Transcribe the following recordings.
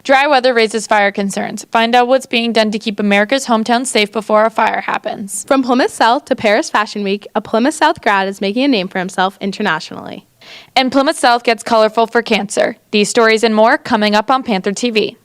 Dry weather raises fire concerns. Find out what's being done to keep America's hometown safe before a fire happens. From Plymouth South to Paris Fashion Week, a Plymouth South grad is making a name for himself internationally. And Plymouth South gets colorful for cancer. These stories and more coming up on Panther TV.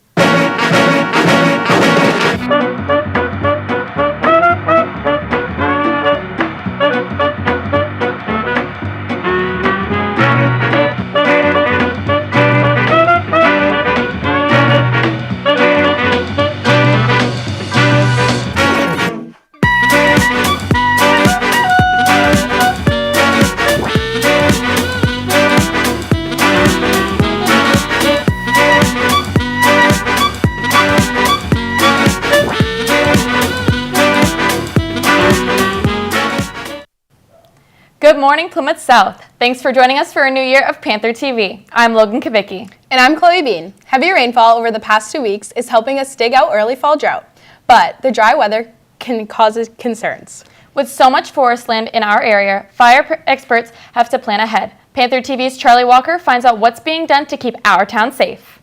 Good morning, Plymouth South. Thanks for joining us for a new year of Panther TV. I'm Logan Kavicki. And I'm Chloe Bean. Heavy rainfall over the past 2 weeks is helping us dig out early fall drought, but the dry weather can cause concerns. With so much forest land in our area, fire experts have to plan ahead. Panther TV's Charlie Walker finds out what's being done to keep our town safe.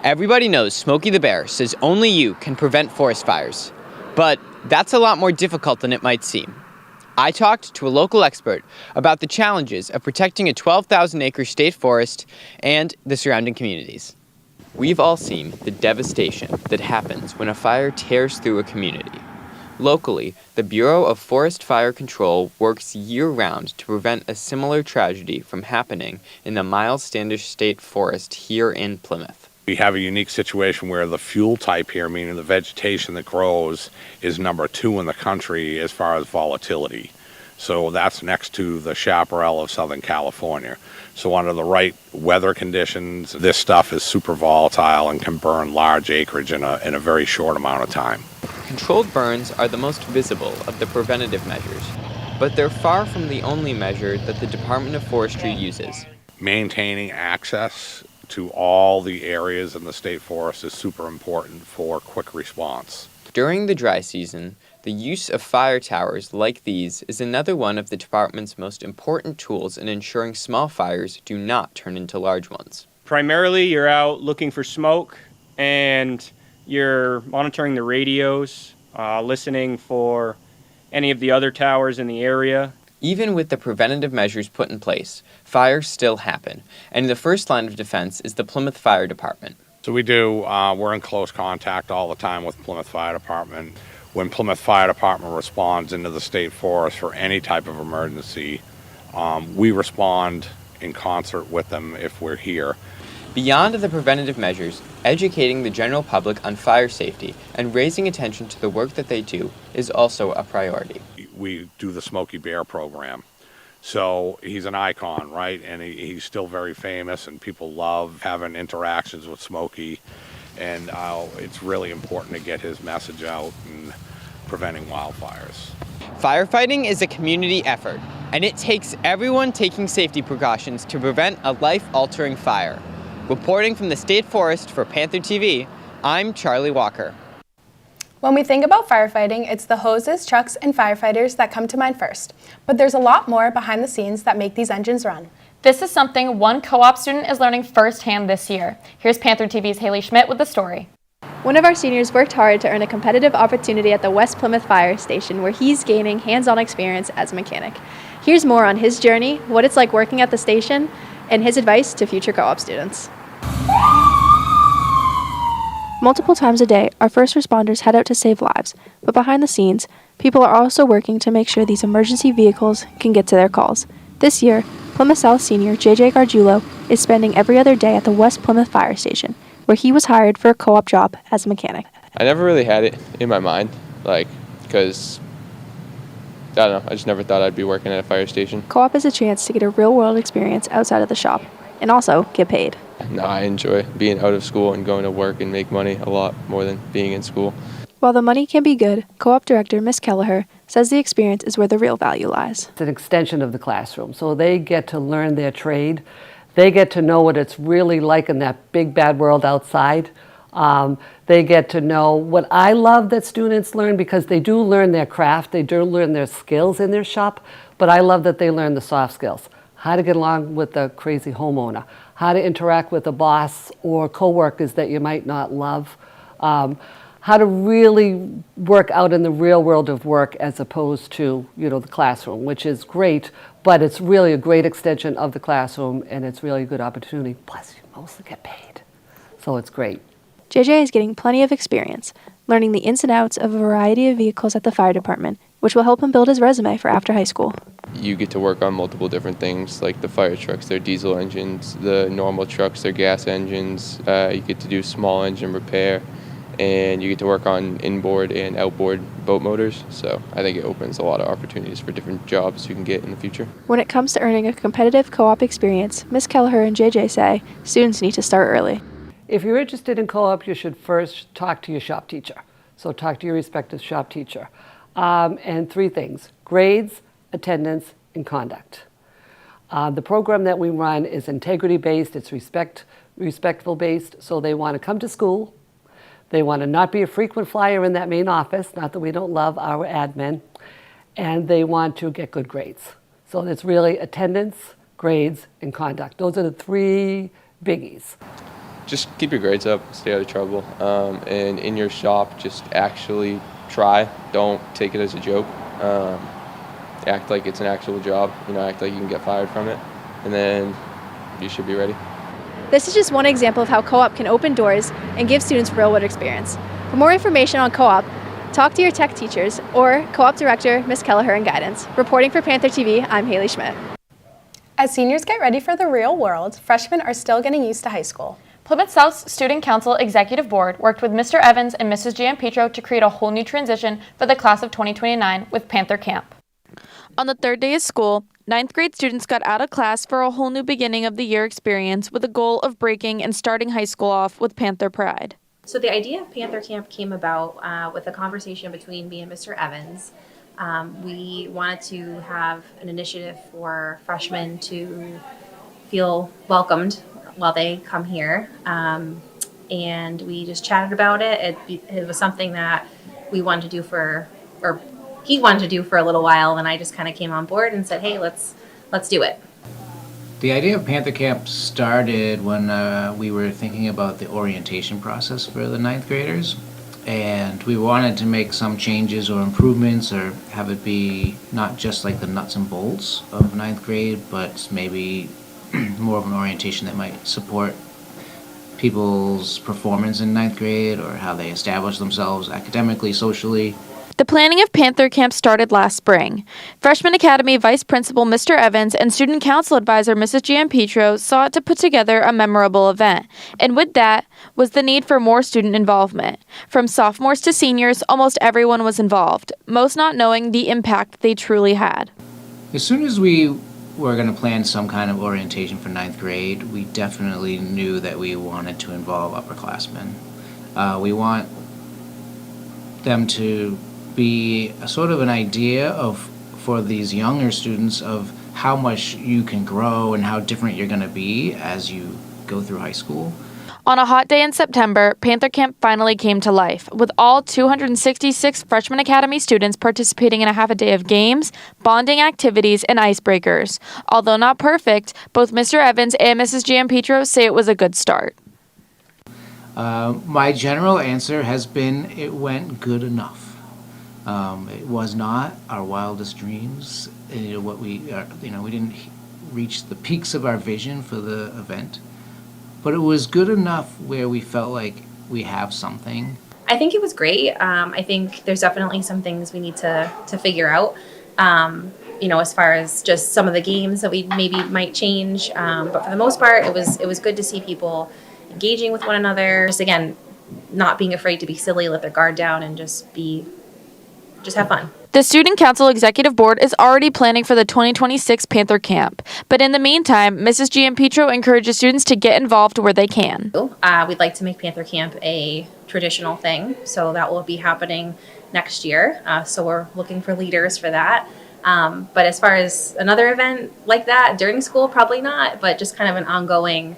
Everybody knows Smokey the Bear says only you can prevent forest fires. But that's a lot more difficult than it might seem. I talked to a local expert about the challenges of protecting a 12,000-acre state forest and the surrounding communities. We've all seen the devastation that happens when a fire tears through a community. Locally, the Bureau of Forest Fire Control works year-round to prevent a similar tragedy from happening in the Miles Standish State Forest here in Plymouth. We have a unique situation where the fuel type here, meaning the vegetation that grows, is number 2 in the country as far as volatility. So that's next to the chaparral of Southern California. So under the right weather conditions, this stuff is super volatile and can burn large acreage in a very short amount of time. Controlled burns are the most visible of the preventative measures, but they're far from the only measure that the Department of Forestry uses. Maintaining access to all the areas in the state forest is super important for quick response. During the dry season, the use of fire towers like these is another one of the department's most important tools in ensuring small fires do not turn into large ones. Primarily, you're out looking for smoke and you're monitoring the radios, listening for any of the other towers in the area. Even with the preventative measures put in place, fires still happen, and the first line of defense is the Plymouth Fire Department. So we're in close contact all the time with Plymouth Fire Department. When Plymouth Fire Department responds into the state forest for any type of emergency, we respond in concert with them if we're here. Beyond the preventative measures, educating the general public on fire safety and raising attention to the work that they do is also a priority. We do the Smokey Bear program. So he's an icon, right? And he's still very famous, and people love having interactions with Smokey. And it's really important to get his message out and preventing wildfires. Firefighting is a community effort, and it takes everyone taking safety precautions to prevent a life-altering fire. Reporting from the State Forest for Panther TV, I'm Charlie Walker. When we think about firefighting, it's the hoses, trucks, and firefighters that come to mind first. But there's a lot more behind the scenes that make these engines run. This is something one co-op student is learning firsthand this year. Here's Panther TV's Haley Schmidt with the story. One of our seniors worked hard to earn a competitive opportunity at the West Plymouth Fire Station, where he's gaining hands-on experience as a mechanic. Here's more on his journey, what it's like working at the station, and his advice to future co-op students. Multiple times a day, our first responders head out to save lives, but behind the scenes, people are also working to make sure these emergency vehicles can get to their calls. This year, Plymouth South senior JJ Gargiulo is spending every other day at the West Plymouth Fire Station, where he was hired for a co-op job as a mechanic. I never really had it in my mind, because, I don't know, I just never thought I'd be working at a fire station. Co-op is a chance to get a real-world experience outside of the shop, and also get paid. No, I enjoy being out of school and going to work and make money a lot more than being in school. While the money can be good, co-op director Miss Kelleher says the experience is where the real value lies. It's an extension of the classroom, so they get to learn their trade. They get to know what it's really like in that big bad world outside. They get to know what I love that students learn, because they do learn their craft, they do learn their skills in their shop, but I love that they learn the soft skills. how to get along with the crazy homeowner, how to interact with a boss or coworkers that you might not love, how to really work out in the real world of work as opposed to, the classroom, which is great, but it's really a great extension of the classroom, and it's really a good opportunity. Plus, you mostly get paid, so it's great. JJ is getting plenty of experience, learning the ins and outs of a variety of vehicles at the fire department, which will help him build his resume for after high school. You get to work on multiple different things, like the fire trucks, their diesel engines, the normal trucks, their gas engines. You get to do small engine repair, and you get to work on inboard and outboard boat motors. So I think it opens a lot of opportunities for different jobs you can get in the future. When it comes to earning a competitive co-op experience, Ms. Kelleher and JJ say students need to start early. If you're interested in co-op, you should first talk to your shop teacher. So talk to your respective shop teacher. And 3 things: grades, attendance, and conduct. The program that we run is integrity-based, it's respectful-based, so they want to come to school. They want to not be a frequent flyer in that main office, not that we don't love our admin, and they want to get good grades. So it's really attendance, grades, and conduct. Those are the 3 biggies. Just keep your grades up, stay out of trouble, and in your shop, just actually try. Don't take it as a joke. Act like it's an actual job. Act like you can get fired from it, and then you should be ready. This is just one example of how co-op can open doors and give students real-world experience. For more information on co-op, talk to your tech teachers or co-op director, Ms. Kelleher and Guidance. Reporting for Panther TV, I'm Haley Schmidt. As seniors get ready for the real world, freshmen are still getting used to high school. Plymouth South's Student Council Executive Board worked with Mr. Evans and Mrs. Giampetro to create a whole new transition for the class of 2029 with Panther Camp. On the 3rd day of school, 9th grade students got out of class for a whole new beginning of the year experience with a goal of breaking and starting high school off with Panther pride. So the idea of Panther Camp came about with a conversation between me and Mr. Evans. We wanted to have an initiative for freshmen to feel welcomed while they come here. And we just chatted about it. It was something that we wanted to do he wanted to do for a little while, and I just kind of came on board and said, hey, let's do it. The idea of Panther Camp started when we were thinking about the orientation process for the 9th graders, and we wanted to make some changes or improvements or have it be not just like the nuts and bolts of 9th grade, but maybe more of an orientation that might support people's performance in 9th grade or how they establish themselves academically, socially. The planning of Panther Camp started last spring. Freshman Academy Vice Principal Mr. Evans and Student Council Advisor Mrs. Giampetro sought to put together a memorable event, and with that was the need for more student involvement. From sophomores to seniors, almost everyone was involved, most not knowing the impact they truly had. As soon as we were going to plan some kind of orientation for 9th grade, we definitely knew that we wanted to involve upperclassmen. We want them to be a sort of an idea for these younger students of how much you can grow and how different you're going to be as you go through high school. On a hot day in September, Panther Camp finally came to life, with all 266 Freshman Academy students participating in a half a day of games, bonding activities, and icebreakers. Although not perfect, both Mr. Evans and Mrs. Giampetro say it was a good start. My general answer has been it went good enough. It was not our wildest dreams. We didn't reach the peaks of our vision for the event, but it was good enough where we felt like we have something. I think it was great. I think there's definitely some things we need to figure out. As far as just some of the games that we maybe might change, but for the most part, it was good to see people engaging with one another. Just again, not being afraid to be silly, let their guard down, and just have fun. The Student Council Executive Board is already planning for the 2026 Panther Camp. But in the meantime, Mrs. Giampetro encourages students to get involved where they can. We'd like to make Panther Camp a traditional thing, so that will be happening next year. So we're looking for leaders for that. But as far as another event like that during school, probably not, but just kind of an ongoing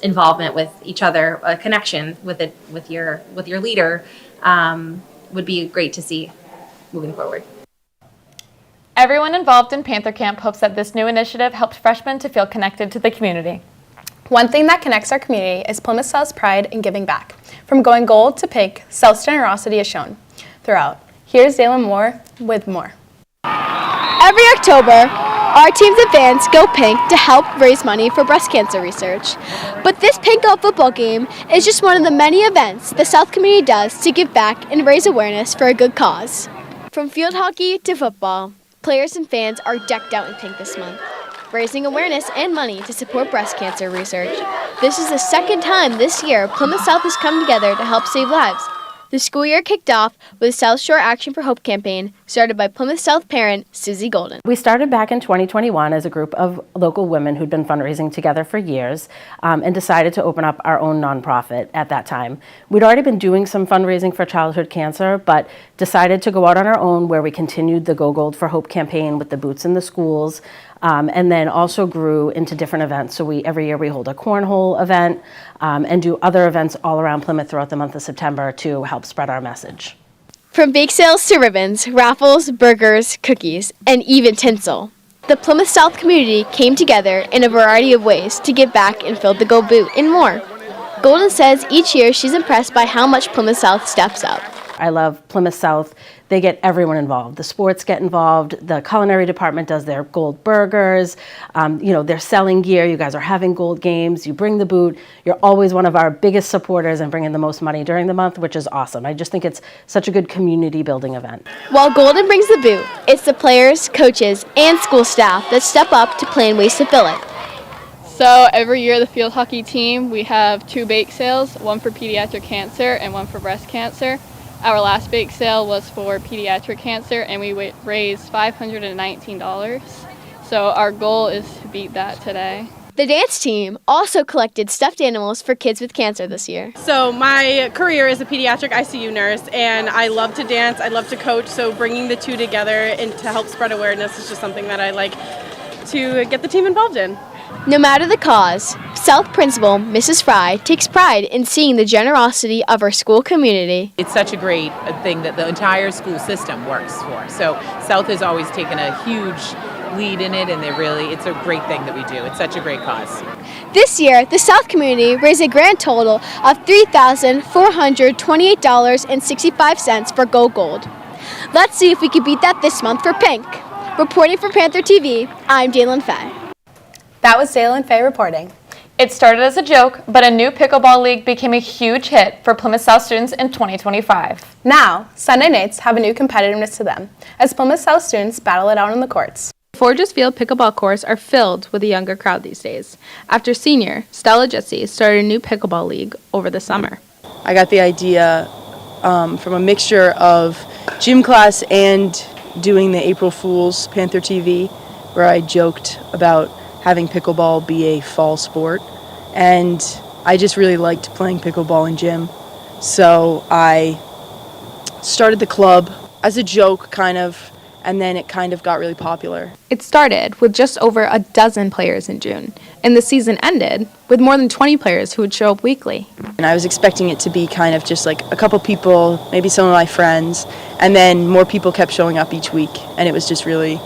involvement with each other, a connection with your leader would be great to see moving forward. Everyone involved in Panther Camp hopes that this new initiative helps freshmen to feel connected to the community. One thing that connects our community is Plymouth South's pride in giving back. From going gold to pink, South's generosity is shown throughout. Here's Dalen Moore with more. Every October, our teams of fans go pink to help raise money for breast cancer research. But this pink out football game is just one of the many events the South community does to give back and raise awareness for a good cause. From field hockey to football, players and fans are decked out in pink this month, raising awareness and money to support breast cancer research. This is the second time this year Plymouth South has come together to help save lives. The school year kicked off with a South Shore Action for Hope campaign started by Plymouth South parent Susie Golden. We started back in 2021 as a group of local women who'd been fundraising together for years and decided to open up our own nonprofit at that time. We'd already been doing some fundraising for childhood cancer, but decided to go out on our own, where we continued the Go Gold for Hope campaign with the boots in the schools, and then also grew into different events. So every year we hold a cornhole event and do other events all around Plymouth throughout the month of September to help spread our message. From bake sales to ribbons, raffles, burgers, cookies, and even tinsel, the Plymouth South community came together in a variety of ways to give back and fill the Go Boot and more. Golden says each year she's impressed by how much Plymouth South steps up. I love Plymouth South. They get everyone involved. The sports get involved. The culinary department does their gold burgers. They're selling gear. You guys are having gold games. You bring the boot. You're always one of our biggest supporters and bringing the most money during the month, which is awesome. I just think it's such a good community building event. While Golden brings the boot, it's the players, coaches, and school staff that step up to plan ways to fill it. So every year the field hockey team, we have 2 bake sales, one for pediatric cancer and one for breast cancer. Our last bake sale was for pediatric cancer, and we raised $519. So our goal is to beat that today. The dance team also collected stuffed animals for kids with cancer this year. So my career is a pediatric ICU nurse, and I love to dance, I love to coach, so bringing the two together and to help spread awareness is just something that I like to get the team involved in. No matter the cause, South Principal Mrs. Fry takes pride in seeing the generosity of our school community. It's such a great thing that the entire school system works for. So South has always taken a huge lead in it, and it's a great thing that we do. It's such a great cause. This year, the South community raised a grand total of $3,428.65 for Go Gold. Let's see if we can beat that this month for Pink. Reporting for Panther TV, I'm Jalen Fay. That was Dalen Fay reporting. It started as a joke, but a new pickleball league became a huge hit for Plymouth South students in 2025. Now, Sunday nights have a new competitiveness to them, as Plymouth South students battle it out on the courts. Forges Field pickleball courts are filled with a younger crowd these days, after senior Stella Jitsi started a new pickleball league over the summer. I got the idea from a mixture of gym class and doing the April Fool's Panther TV, where I joked about having pickleball be a fall sport, and I just really liked playing pickleball in gym, so I started the club as a joke kind of, and then it kind of got really popular. It started with just over a dozen players in June, and the season ended with more than 20 players who would show up weekly. And I was expecting it to be kind of just like a couple people, maybe some of my friends, and then more people kept showing up each week, and it was just really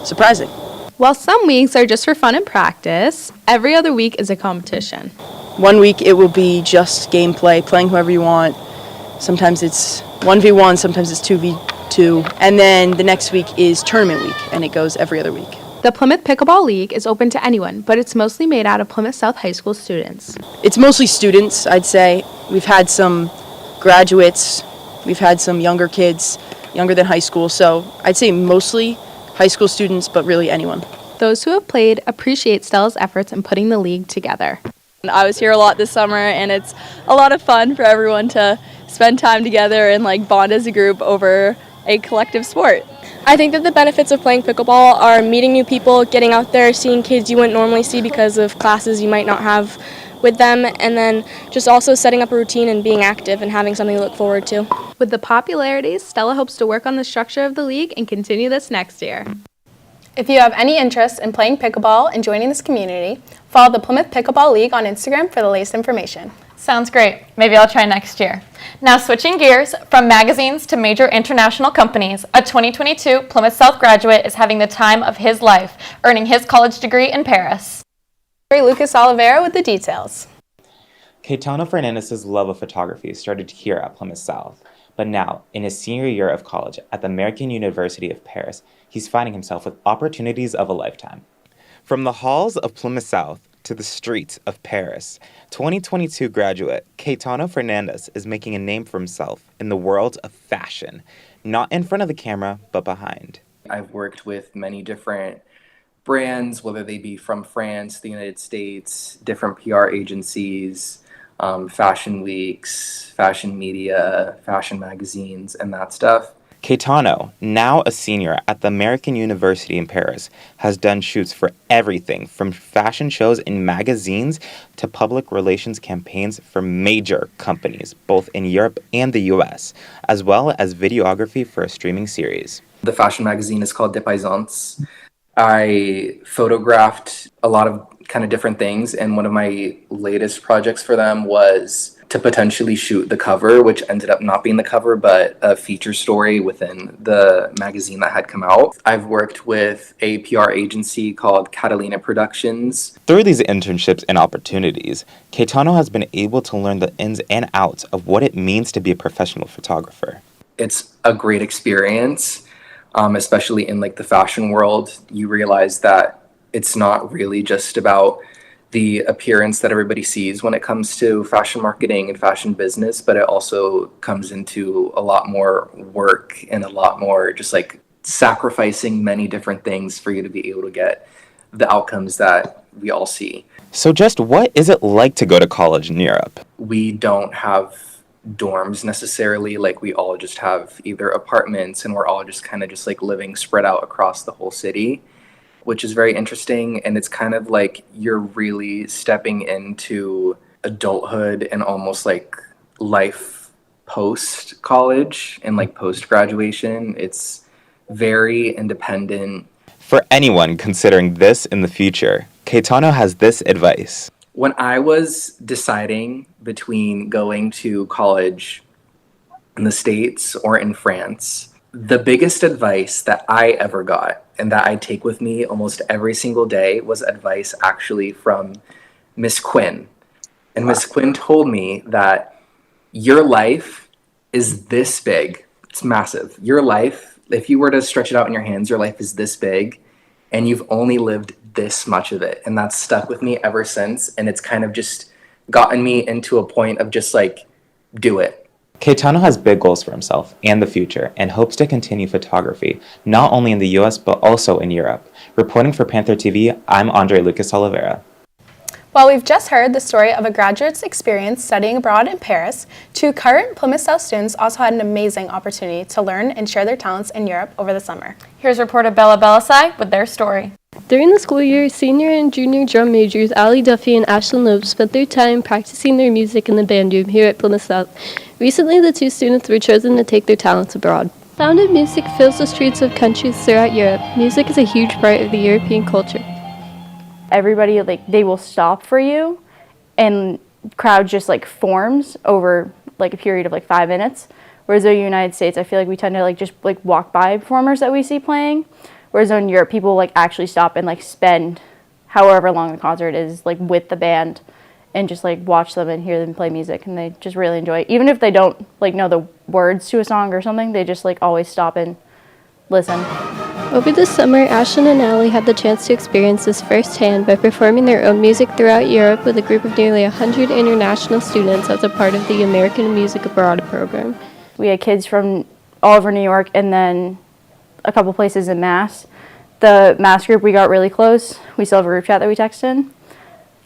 surprising. While some weeks are just for fun and practice, every other week is a competition. One week it will be just gameplay, playing whoever you want. Sometimes it's 1v1, sometimes it's 2v2. And then the next week is tournament week, and it goes every other week. The Plymouth Pickleball League is open to anyone, but it's mostly made out of Plymouth South High School students. It's mostly students, I'd say. We've had some graduates, we've had some younger kids, younger than high school, so I'd say mostly high school students, but really anyone. Those who have played appreciate Stella's efforts in putting the league together. I was here a lot this summer, and it's a lot of fun for everyone to spend time together and bond as a group over a collective sport. I think that the benefits of playing pickleball are meeting new people, getting out there, seeing kids you wouldn't normally see because of classes you might not have with them, and then just also setting up a routine and being active and having something to look forward to. With the popularity, Stella hopes to work on the structure of the league and continue this next year. If you have any interest in playing pickleball and joining this community, Follow the Plymouth Pickleball League on Instagram for the latest information. Sounds great. Maybe I'll try next year. Now switching gears, from magazines to major international companies, a 2022 Plymouth South graduate is having the time of his life, earning his college degree in Paris. Lucas Oliveira with the details. Kaetanno Fernandes' love of photography started here at Plymouth South, but now, in his senior year of college at the American University of Paris, he's finding himself with opportunities of a lifetime. From the halls of Plymouth South to the streets of Paris, 2022 graduate Kaetanno Fernandes is making a name for himself in the world of fashion, not in front of the camera, but behind. I've worked with many different brands, whether they be from France, the United States, different PR agencies, fashion weeks, fashion media, fashion magazines, and that stuff. Kaetanno, now a senior at the American University in Paris, has done shoots for everything from fashion shows in magazines to public relations campaigns for major companies, both in Europe and the US, as well as videography for a streaming series. The fashion magazine is called Des Paysans. I photographed a lot of kind of different things, and one of my latest projects for them was to potentially shoot the cover, which ended up not being the cover, but a feature story within the magazine that had come out. I've worked with a PR agency called Catalina Productions. Through these internships and opportunities, Kaetanno has been able to learn the ins and outs of what it means to be a professional photographer. It's a great experience, especially in like the fashion world. You realize that it's not really just about the appearance that everybody sees when it comes to fashion marketing and fashion business, but it also comes into a lot more work and a lot more just like sacrificing many different things for you to be able to get the outcomes that we all see. So just what is it like to go to college in Europe? We don't have dorms necessarily, like we all just have either apartments, and we're all just kind of just like living spread out across the whole city, which is very interesting. And it's kind of like you're really stepping into adulthood and almost like life post college and like post graduation. It's very independent. For anyone considering this in the future, Kaetanno has this advice. When I was deciding between going to college in the States or in France, the biggest advice that I ever got and that I take with me almost every single day was advice actually from Miss Quinn. And Miss Quinn told me that your life is this big. It's massive. Your life, if you were to stretch it out in your hands, your life is this big, and you've only lived this much of it. And that's stuck with me ever since. And it's kind of just gotten me into a point of just like, do it. Kaetanno has big goals for himself and the future and hopes to continue photography, not only in the US, but also in Europe. Reporting for Panther TV, I'm Andre Lucas Oliveira. While we've just heard the story of a graduate's experience studying abroad in Paris, 2 current Plymouth South students also had an amazing opportunity to learn and share their talents in Europe over the summer. Here's reporter Bella Belisai with their story. During the school year, senior and junior drum majors Allie Duffy and Ashlyn Loeb spent their time practicing their music in the band room here at Plymouth South. Recently, the 2 students were chosen to take their talents abroad. Sound of music fills the streets of countries throughout Europe. Music is a huge part of the European culture. Everybody, they will stop for you, and crowd just forms over a period of 5 minutes. Whereas in the United States, I feel like we tend to just walk by performers that we see playing. Whereas in Europe, people actually stop and spend however long the concert is with the band, and just watch them and hear them play music, and they just really enjoy it. Even if they don't know the words to a song or something, they just always stop and listen. Over the summer, Ashlyn and Allie had the chance to experience this firsthand by performing their own music throughout Europe with a group of nearly 100 international students as a part of the American Music Abroad program. We had kids from all over New York and then a couple places in Mass. The Mass group, we got really close. We still have a group chat that we text in.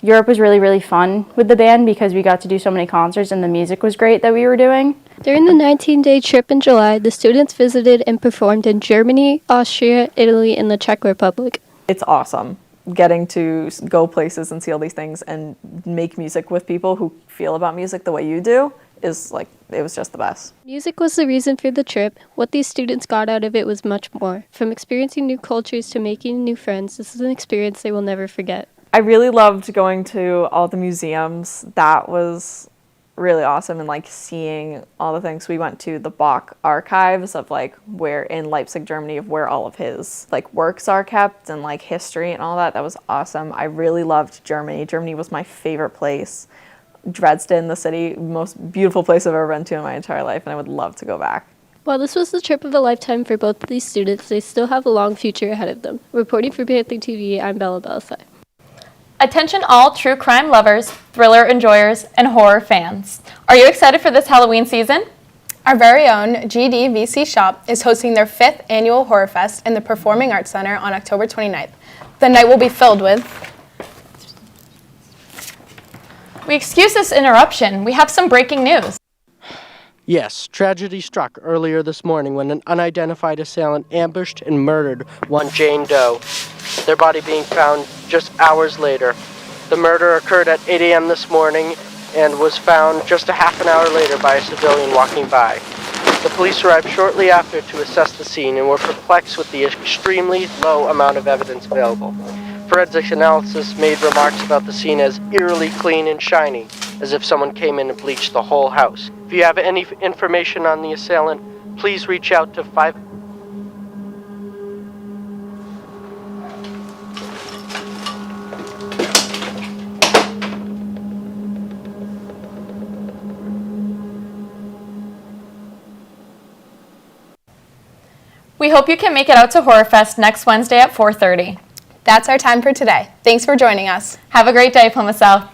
Europe was really, really fun with the band because we got to do so many concerts and the music was great that we were doing. During the 19-day trip in July, the students visited and performed in Germany, Austria, Italy, and the Czech Republic. It's awesome getting to go places and see all these things and make music with people who feel about music the way you do. It was just the best. Music was the reason for the trip. What these students got out of it was much more. From experiencing new cultures to making new friends, this is an experience they will never forget. I really loved going to all the museums. That was really awesome, and like seeing all the things. We went to the Bach archives of like where in Leipzig, Germany, of where all of his like works are kept and like history and all that. That was awesome. I really loved Germany. Germany was my favorite place. Dresden, the city, most beautiful place I've ever been to in my entire life, and I would love to go back. While this was the trip of a lifetime for both of these students, they still have a long future ahead of them. Reporting for Panther TV, I'm Bella Belisai. Attention all true crime lovers, thriller enjoyers, and horror fans. Are you excited for this Halloween season? Our very own GDVC Shop is hosting their 5th annual Horror Fest in the Performing Arts Center on October 29th. The night will be filled with... We excuse this interruption. We have some breaking news. Yes, tragedy struck earlier this morning when an unidentified assailant ambushed and murdered one Jane Doe, their body being found just hours later. The murder occurred at 8 a.m. this morning and was found just a half an hour later by a civilian walking by. The police arrived shortly after to assess the scene and were perplexed with the extremely low amount of evidence available. Forensic analysis made remarks about the scene as eerily clean and shiny, as if someone came in and bleached the whole house. If you have any information on the assailant, please reach out to 5... We hope you can make it out to Horror Fest next Wednesday at 4:30. That's our time for today. Thanks for joining us. Have a great day, Plymouth South.